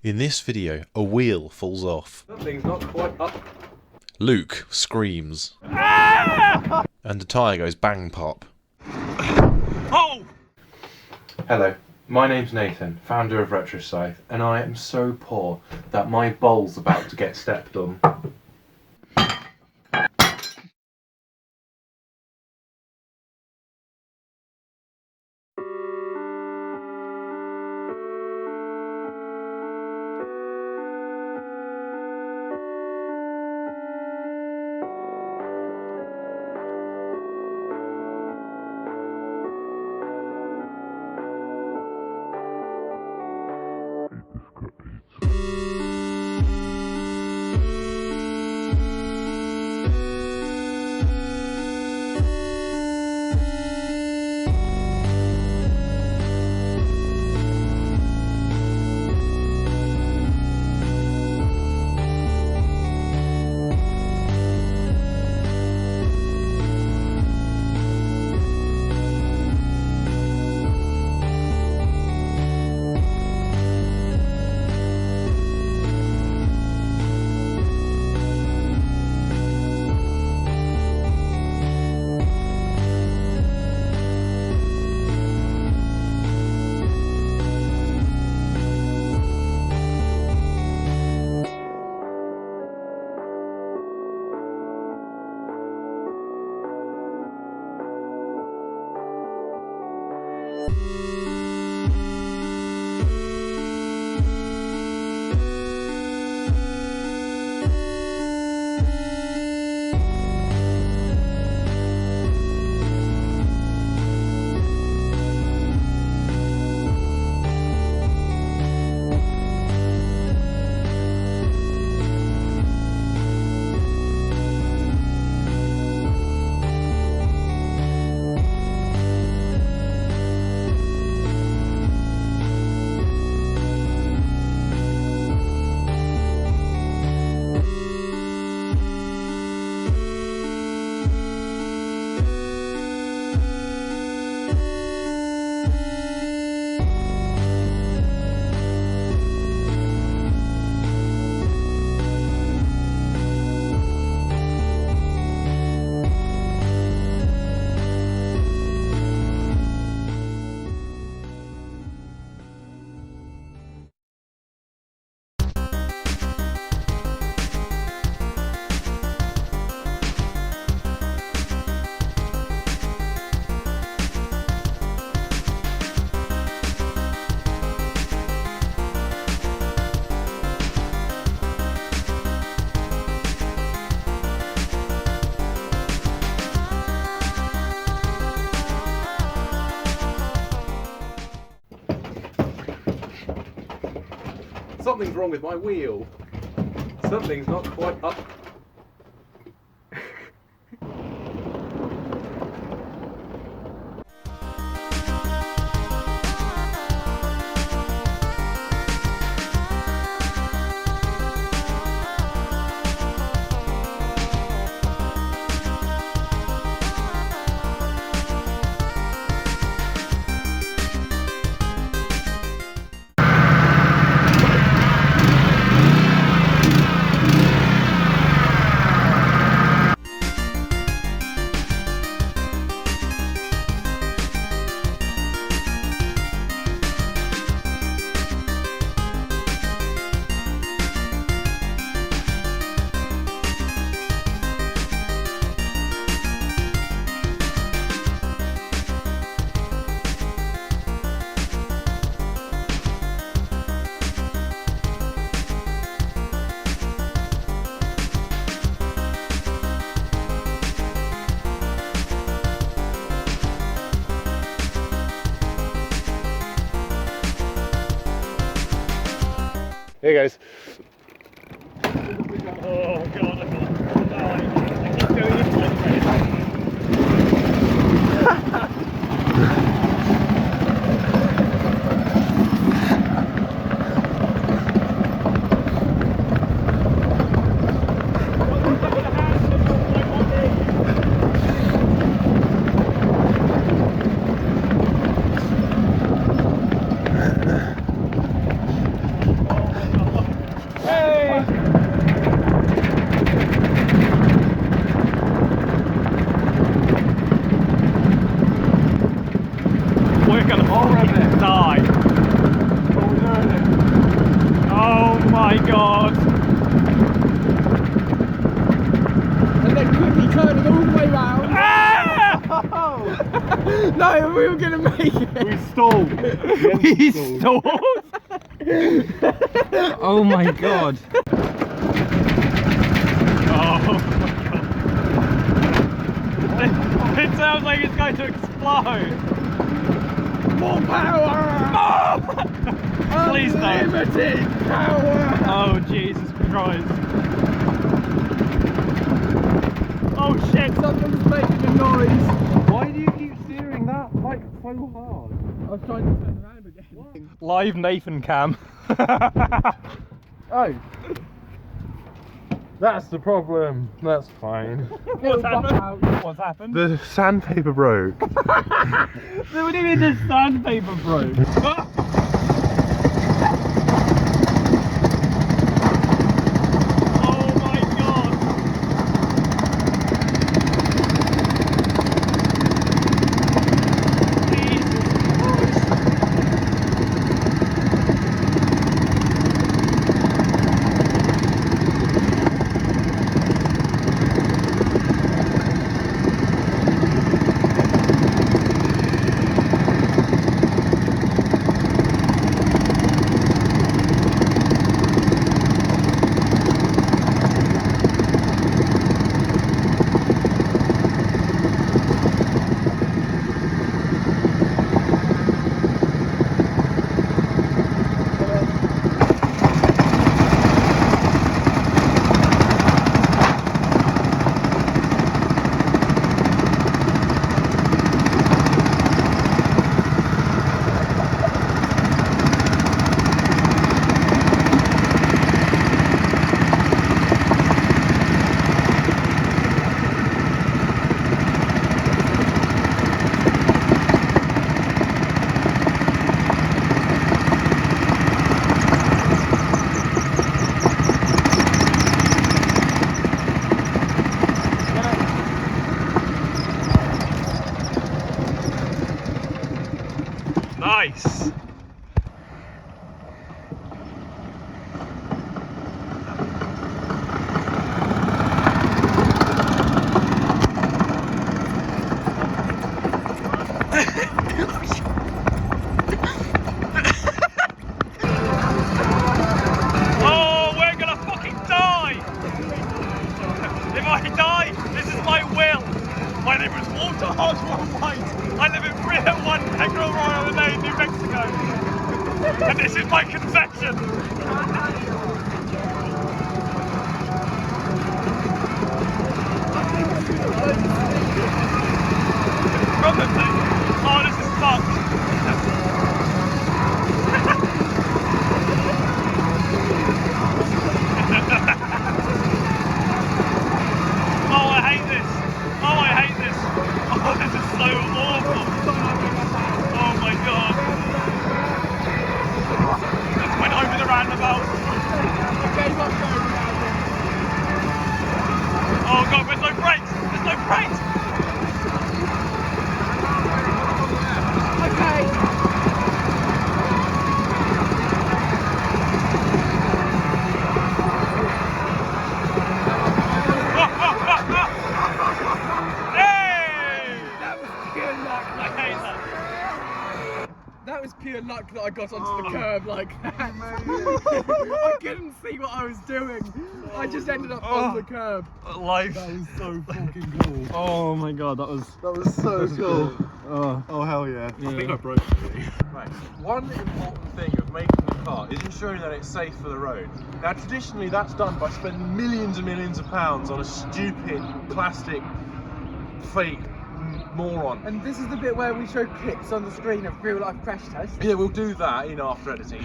In this video, a wheel falls off. Something's not quite up. Luke screams. Ah! And a tyre goes bang pop. Oh! Hello, my name's Nathan, founder of RetroScythe, and I am so poor that my bowl's about to get stepped on. Something's wrong with my wheel. Something's not quite up. Here goes. Oh god, I keep doing this one. we're gonna fucking die. Oh my god. And then quickly turning all the way round. Ah! No, we were gonna make it. We stalled. We stalled. Oh my god. Oh my god. It sounds like it's going to explode. More power. Please don't. Unlimited power. Oh Jesus Christ. Oh shit. Something's making a noise. Why do you keep steering that like so hard? I was trying to turn around again. Live Nathan cam. Oh. That's the problem. That's fine. What's happened? What's happened? The sandpaper broke. What do you mean the sandpaper broke? Oh my god! Jesus Christ! Nice! Oh, we're gonna fucking die! If I die, this is my will! My name is Walter Oswald White. I live in 301 Pegro Royal Lane, New Mexico. And this is my confession. Probably. Oh, this is fucked. Oh, I hate this. Oh, I hate this. Oh, this is so awful. Oh my god. Just went over the roundabout. Oh god, there's no brakes. There's no brakes. Okay. That was pure luck that I got onto the curb like that. I couldn't see what I was doing. I just ended up on the curb. Life. That was so fucking cool. Oh my god, that was so cool. oh, Oh hell yeah. I think I broke it. Right. One important thing of making a car is ensuring that it's safe for the road. Now traditionally that's done by spending millions and millions of pounds on a stupid plastic fake moron. And this is the bit where we show clips on the screen of real life crash tests. Yeah, we'll do that in after editing.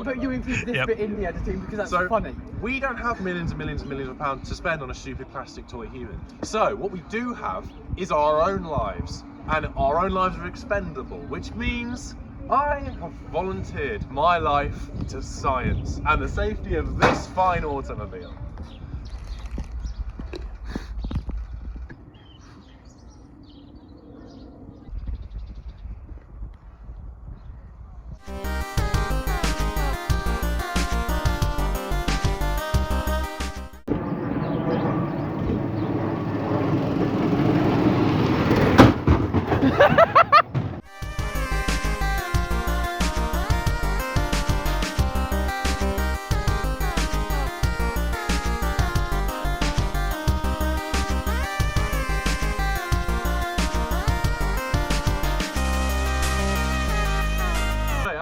But you include this bit in the editing because that's so funny. We don't have millions and millions and millions of pounds to spend on a stupid plastic toy human. So what we do have is our own lives. And our own lives are expendable, which means I have volunteered my life to science and the safety of this fine automobile.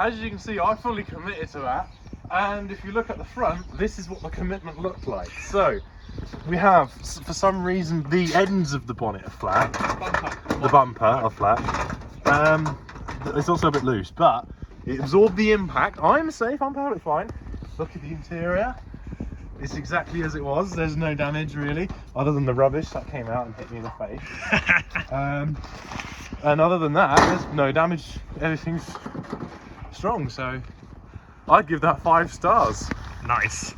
as you can see, I fully committed to that. And if you look at the front, this is what the commitment looked like. So we have, for some reason, the ends of the bonnet are flat. The bumper are flat. It's also a bit loose, but it absorbed the impact. I'm safe, I'm perfectly fine. Look at the interior. It's exactly as it was. There's no damage really, other than the rubbish that came out and hit me in the face. And other than that, there's no damage. Everything's strong, so I'd give that 5 stars. Nice.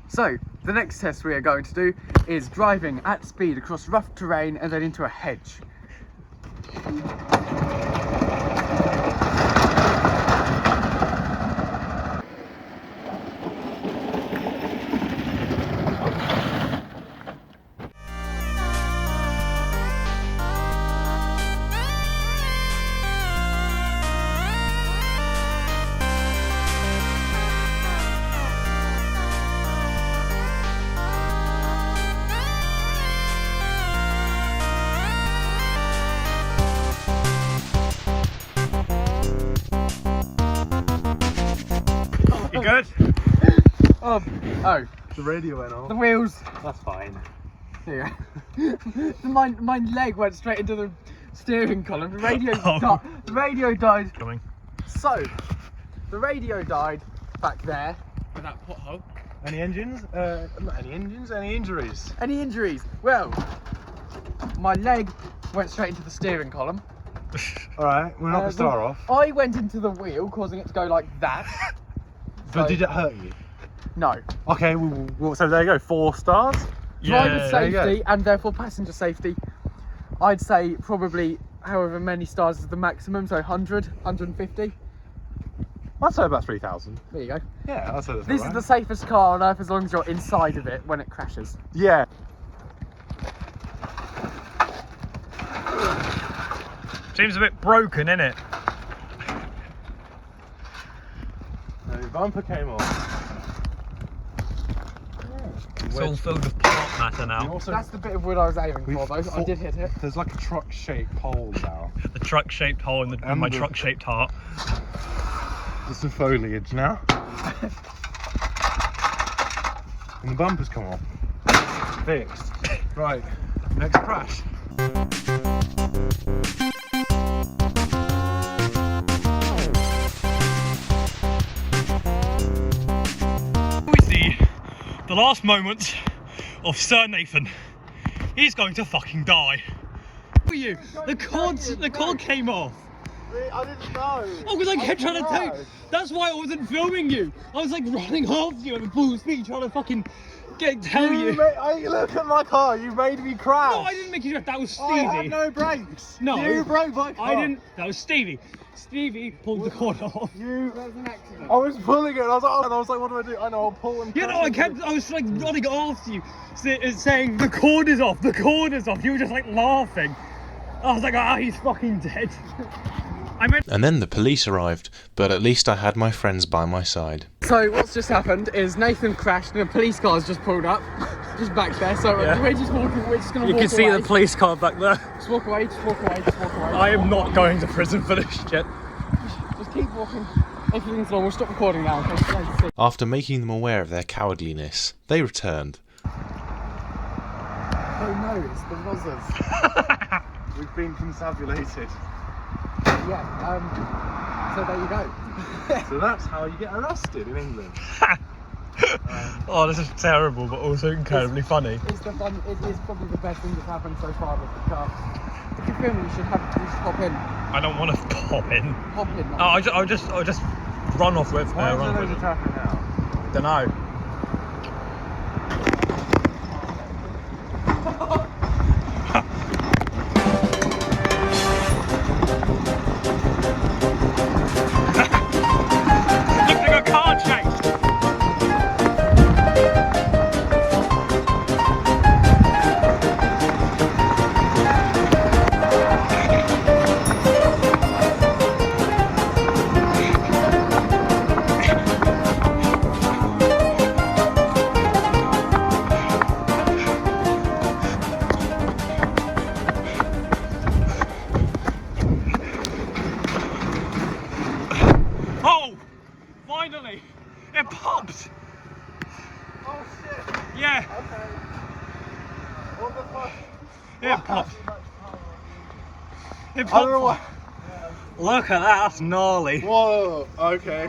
So, the next test we are going to do is driving at speed across rough terrain and then into a hedge. You good? Oh, The radio went off. the wheels. That's fine. Here you go. my leg went straight into the steering column. The radio, Oh. the radio died. Coming. So, the radio died back there with that pothole. Any engines? Not any engines, any injuries? Any injuries? Well, my leg went straight into the steering columm. Alright, we're not gonna start off. I went into the wheel, causing it to go like that. But did it hurt you? No. Okay, so there you go, 4 stars. Driver there you go. safety and therefore passenger safety, I'd say probably however many stars is the maximum, so 100, 150. I'd say about 3,000. There you go. Yeah, I'd say that's This is alright. the safest car on earth as long as you're inside of it when it crashes. Yeah. Seems a bit broken, innit? The bumper came off. It's all filled with part matter now. Also, That's the bit of wood I was aiming for, though. I did hit it. there's like a truck-shaped hole now. The truck-shaped hole in my truck-shaped heart. There's some foliage now. And the bumper's come off. Fixed. Right, next crash. We see the last moments of Sir Nathan. He's going to fucking die. Who are you? The cord came off. I didn't know. Oh, because I kept trying to tell you. That's why I wasn't filming you. I was like running after you at full speed trying to fucking tell you. Look at my car. You made me crash. No, I didn't make you. That was I had Stevie. no brakes. No. You broke my car. I didn't. That was Stevie. Stevie pulled the cord off. You. That was an accident. I was pulling it. And I was like, oh, and I was like, what do I do? I know. I'll pull and. You know, crash into I was like running after you, saying the cord is off. The cord is off. You were just like laughing. I was like, ah, he's fucking dead. I meant. And then the police arrived, but at least I had my friends by my side. So what's just happened is Nathan crashed and a police car's just pulled up, just back there. So Yeah. we're just walking. We're just gonna You walk can see away. the police car back there. Just walk away. Just walk away. Just walk away. I am not going to prison for this shit. Just keep walking. Everything's normal. We'll stop recording now. Okay? After making them aware of their cowardliness, they returned. Oh no, it's the Rozzers. We've been confabulated. Yeah. So there you go. So that's how you get arrested in England. Oh, this is terrible, but also incredibly funny. It's the fun. It is probably the best thing that's happened so far with the car. If you're filming, you should hop in. I don't want to pop in. Hop in. Oh, I'll just run off with. Why is there Run off loads with of traffic now? Don't know. Looks like a car chase. They I don't know pop. why. Look at that, that's gnarly. Whoa, okay.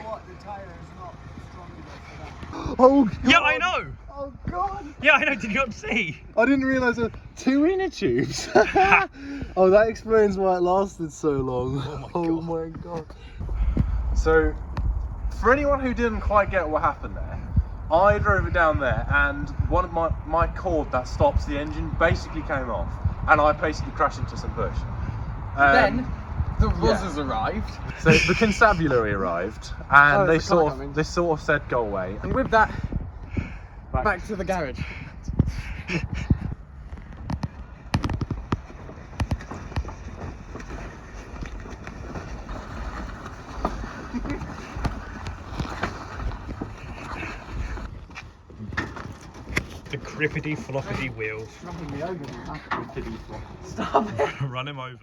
Oh, God. Yeah, I know. Oh, God. Yeah, I know. Did you not see? I didn't realise there were 2 inner tubes. Oh, that explains why it lasted so long. Oh my god. So, for anyone who didn't quite get what happened there, I drove it down there and one of my cord that stops the engine basically came off and I basically crashed into some bush. Then the Ruzzers arrived. So the constabulary arrived and Oh, they it's the car sort coming. of said go away. And with that, back to the garage. The crippity floppity wheels. Dropping me over now. Run him over.